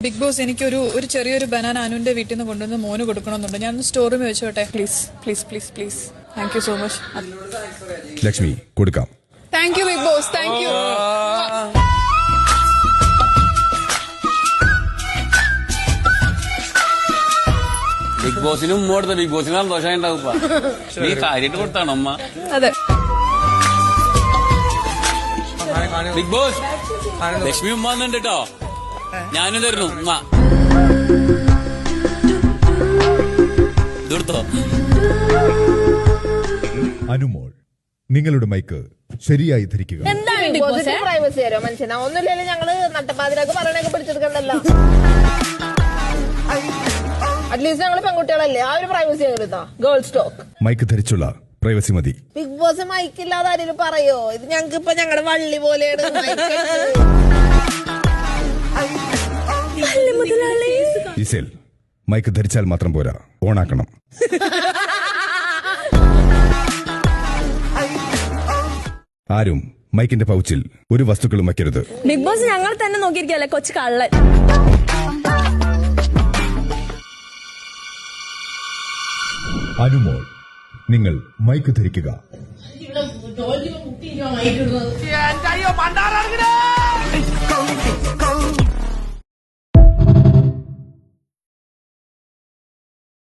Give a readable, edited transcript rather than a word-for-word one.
Big boss എനിക്കൊരു ചെറിയൊരു banana അനുവിന്റെ വീട്ടിൽ നിന്ന് കൊണ്ടുവന്ന് മോന് കൊടുക്കണമെന്നുണ്ട്. ഞാൻ സ്റ്റോർ റൂമിൽ വെച്ചോട്ടെ please please please please. Thank you so much. Lakshmi കൊടുക്കാം. Thank you big boss, thank you. Big ബോസിനും ഉമ്മ ബിഗ് ബോസിന് സന്തോഷം ഉണ്ടാവും. നീ കാര്യമായിട്ട് കൊടുത്താണോ അമ്മ? അതെ. ബിഗ് ബോസ് ലക്ഷ്മി ഉമ്മ വന്നിട്ട് കേട്ടോ, ഞാനും തരുന്നു ഉമ്മ. ഇതെടുത്തോ. അനുമോൾ, നിങ്ങളുടെ മൈക്ക് ശരിയായി ധരിക്കുക. പ്രൈവസി തരോ മനുഷ്യനാ? ഒന്നുമില്ലല്ലോ, ഞങ്ങള് നട്ടപ്പാതിരാക്ക് പറയണൊക്കെ പിടിച്ചെടുക്കണ്ടല്ലോ. അറ്റ്ലീസ്റ്റ് ഞങ്ങള് പെൺകുട്ടികളല്ലേ, ആ ഒരു പ്രൈവസി ഞങ്ങൾ ഗേൾസ് ടോക്ക്. മൈക്ക് ധരിച്ചുള്ള പ്രൈവസി മതി. ബിഗ് ബോസ് മൈക്കില്ലാതെ ആരെങ്കിലും പറയോ? ഇത് ഞങ്ങൾക്ക് ഇപ്പൊ ഞങ്ങളുടെ വള്ളി പോലെയാണ്. ഇസേൽ, മൈക്ക് ധരിച്ചാൽ മാത്രം പോരാ, ഓണാക്കണം. ആരും മൈക്കിന്റെ പൗച്ചിൽ ഒരു വസ്തുക്കളും വയ്ക്കരുത്. ബിഗ് ബോസ് ഞങ്ങൾ തന്നെ നോക്കിയിരിക്കല്ലേ കൊച്ചു കള്ളൻ. അനുമോൾ, നിങ്ങൾ മൈക്ക് ധരിക്കുക. അയ്യോ